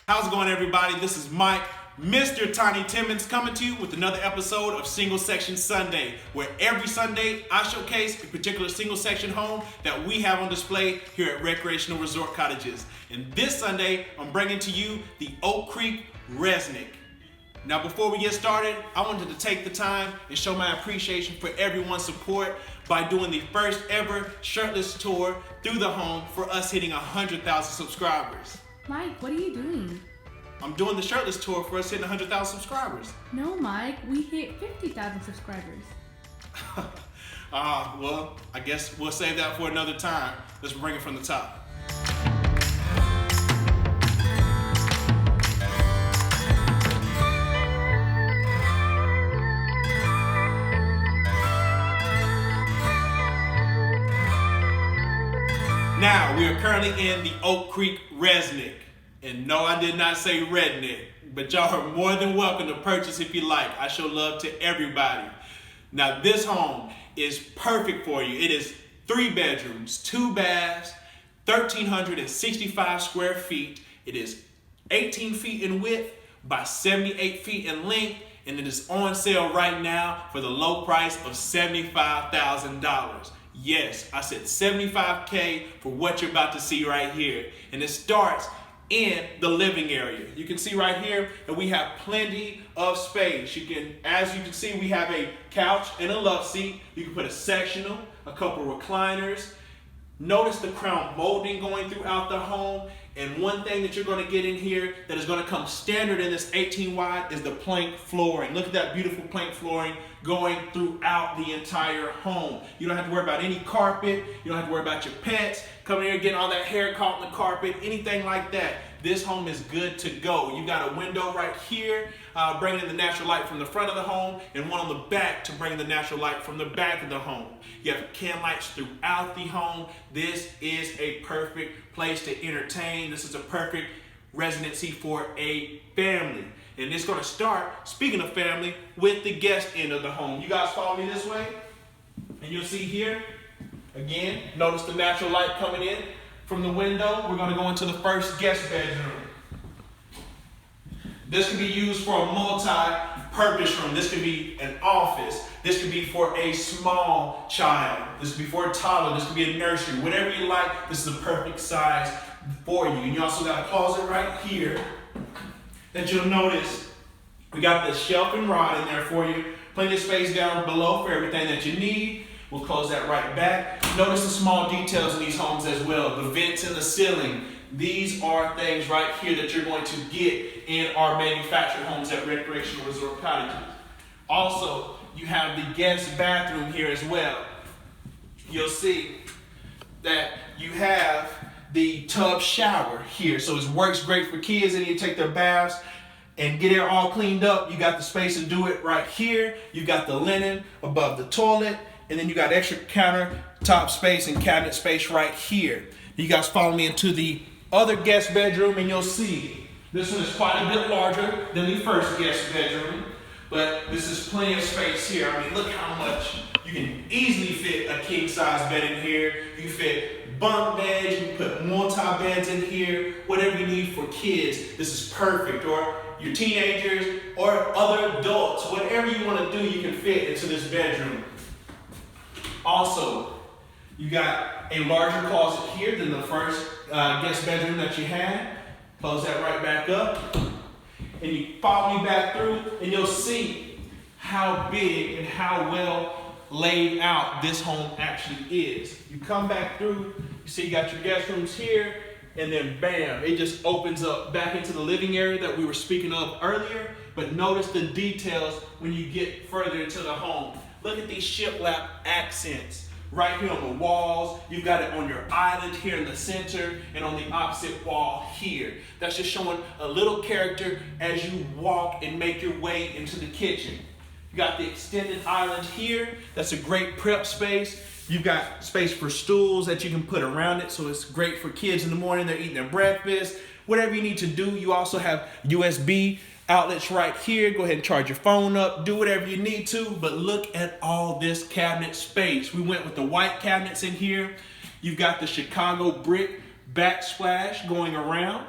How's it going, everybody? This is Mike, Mr. Tiny Timmons, coming to you with another episode of Single Section Sunday, where every Sunday I showcase a particular single section home that we have on display here at Recreational Resort Cottages. And this Sunday, I'm bringing to you the Oak Creek Resnick. Now, before we get started, I wanted to take the time and show my appreciation for everyone's support by doing the first ever shirtless tour through the home for us hitting 100,000 subscribers. Mike, what are you doing? I'm doing the shirtless tour for us hitting 100,000 subscribers. No, Mike, we hit 50,000 subscribers. Well, I guess we'll save that for another time. Let's bring it from the top. Now, we are currently in the Oak Creek Resnick. And no, I did not say redneck, but y'all are more than welcome to purchase if you like. I show love to everybody. Now, this home is perfect for you. It is 3 bedrooms, 2 baths, 1,365 square feet. It is 18 feet in width by 78 feet in length, and it is on sale right now for the low price of $75,000. Yes, I said $75K for what you're about to see right here. And it starts in the living area. You can see right here that we have plenty of space. As you can see, we have a couch and a love seat. You can put a sectional, a couple recliners. Notice the crown molding going throughout the home. And one thing that you're going to get in here that is going to come standard in this 18 wide is the plank flooring. Look at that beautiful plank flooring going throughout the entire home. You don't have to worry about any carpet. You don't have to worry about your pets coming here getting all that hair caught in the carpet, anything like that. This home is good to go. You got a window right here bringing in the natural light from the front of the home, and one on the back to bring the natural light from the back of the home. You have can lights throughout the home. This is a perfect place to entertain. This is a perfect residency for a family. And it's going to start, speaking of family, with the guest end of the home. You guys follow me this way? And you'll see here, again, notice the natural light coming in from the window. We're going to go into the first guest bedroom. This can be used for a multi-purpose room. This could be an office. This could be for a small child. This could be for a toddler. This could be a nursery. Whatever you like, this is the perfect size for you. And you also got a closet right here that you'll notice. We got the shelf and rod in there for you. Plenty of space down below for everything that you need. We'll close that right back. Notice the small details in these homes as well. The vents in the ceiling. These are things right here that you're going to get in our manufactured homes at Recreational Resort Cottages. Also, you have the guest bathroom here as well. You'll see that you have the tub shower here. So it works great for kids that need to take their baths and get it all cleaned up. You got the space to do it right here. You got the linen above the toilet. And then you got extra countertop space and cabinet space right here. You guys follow me into the other guest bedroom and you'll see this one is quite a bit larger than the first guest bedroom. But this is plenty of space here. I mean, look how much you can easily fit a king size bed in here. You can fit bunk beds, you can put multi-beds in here, whatever you need for kids. This is perfect. Or your teenagers or other adults, whatever you want to do, you can fit into this bedroom. Also, you got a larger closet here than the first guest bedroom that you had. Close that right back up. And you follow me back through and you'll see how big and how well laid out this home actually is. You come back through, you see you got your guest rooms here, and then bam, it just opens up back into the living area that we were speaking of earlier. But notice the details when you get further into the home. Look at these shiplap accents right here on the walls. You've got it on your island here in the center and on the opposite wall here. That's just showing a little character as you walk and make your way into the kitchen. You got the extended island here. That's a great prep space. You've got space for stools that you can put around it, so it's great for kids in the morning. They're eating their breakfast. Whatever you need to do. You also have USB outlets right here. Go ahead and charge your phone up. Do whatever you need to, but look at all this cabinet space. We went with the white cabinets in here. You've got the Chicago brick backsplash going around.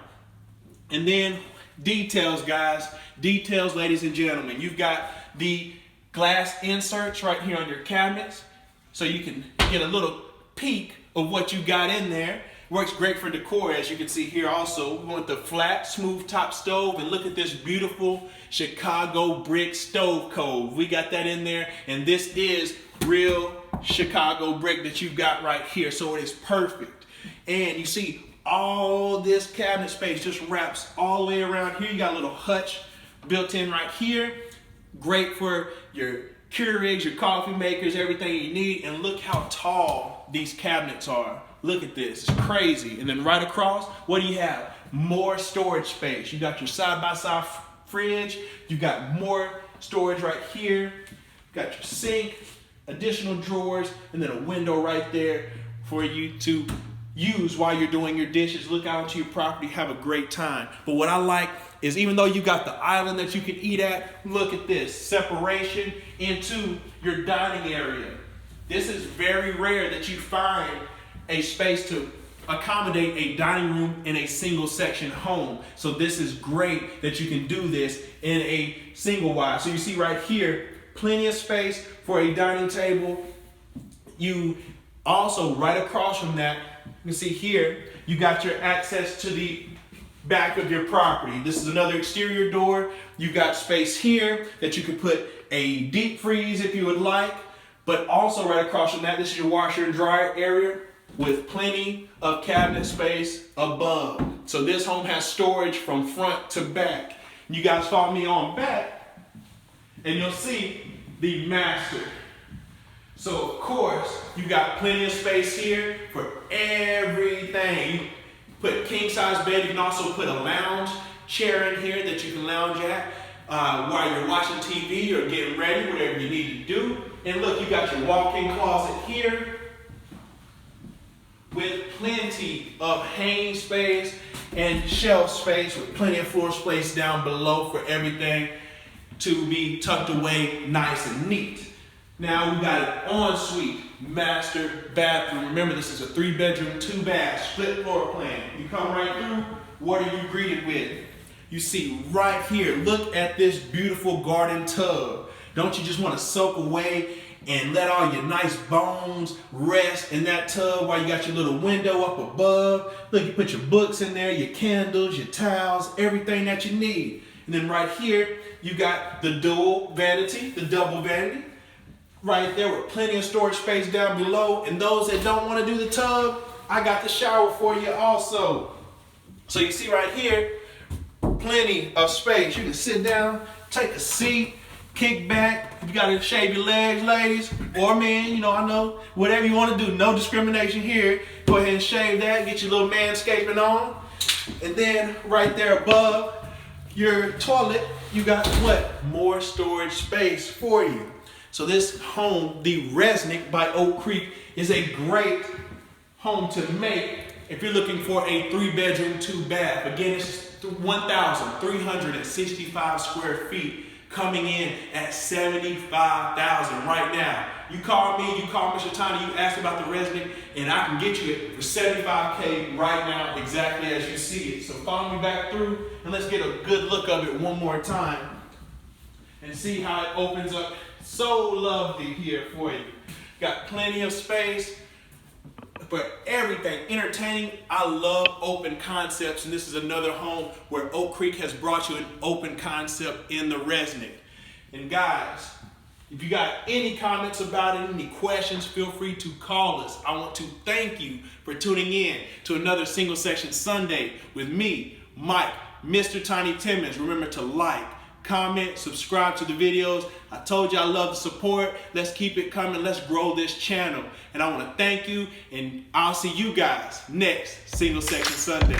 And then details, guys. Details, ladies and gentlemen. You've got the glass inserts right here on your cabinets, so you can get a little peek of what you got in there. Works great for decor, as you can see here also. We want the flat, smooth top stove, and look at this beautiful Chicago brick stove cove. We got that in there, and this is real Chicago brick that you've got right here, so it is perfect. And you see all this cabinet space just wraps all the way around here. You got a little hutch built in right here. Great for your Keurigs, your coffee makers, everything you need. And look how tall these cabinets are. Look at this, it's crazy. And then right across, what do you have? More storage space. You got your side-by-side fridge. You got more storage right here. You got your sink, additional drawers, and then a window right there for you to use while you're doing your dishes. Look out to your property, have a great time. But what I like is, even though you got the island that you can eat at, look at this, separation into your dining area. This is very rare that you find a space to accommodate a dining room in a single section home. So this is great that you can do this in a single wide. So you see right here, plenty of space for a dining table. You also, right across from that, you can see here, you got your access to the back of your property. This is another exterior door. You got space here that you could put a deep freeze if you would like, but also right across from that, this is your washer and dryer area with plenty of cabinet space above. So this home has storage from front to back. You guys follow me on back, and you'll see the master. So of course, you got plenty of space here for everything. You put king size bed. You can also put a lounge chair in here that you can lounge at while you're watching TV or getting ready, whatever you need to do. And look, you got your walk-in closet here with plenty of hanging space and shelf space with plenty of floor space down below for everything to be tucked away nice and neat. Now we got an ensuite master bathroom. Remember, this is a 3-bedroom, 2-bath, split floor plan. You come right through, what are you greeted with? You see right here, look at this beautiful garden tub. Don't you just want to soak away and let all your nice bones rest in that tub while you got your little window up above? Look, you put your books in there, your candles, your towels, everything that you need. And then right here, you got the dual vanity, the double vanity. Right there with plenty of storage space down below. And those that don't want to do the tub, I got the shower for you also. So you see right here, plenty of space. You can sit down, take a seat, kick back. If you got to shave your legs, ladies, or men, you know, I know, whatever you want to do, no discrimination here. Go ahead and shave that, get your little manscaping on. And then right there above your toilet, you got what? More storage space for you. So this home, the Resnick by Oak Creek, is a great home to make if you're looking for a 3-bedroom, 2-bath. Again, it's 1,365 square feet, coming in at $75,000 right now. You call me, you call Mr. Tiny, you ask about the Resnick, and I can get you it for $75K right now, exactly as you see it. So follow me back through, and let's get a good look of it one more time and see how it opens up. So lovely here for you. Got plenty of space for everything. Entertaining. I love open concepts, and this is another home where Oak Creek has brought you an open concept in the Resnick. And guys, if you got any comments about it, any questions, feel free to call us. I want to thank you for tuning in to another Single Section Sunday with me, Mike, Mr. Tiny Timmons. Remember to like, comment, subscribe to the videos. I told you I love the support. Let's keep it coming. Let's grow this channel. And I want to thank you, and I'll see you guys next Single Section Sunday.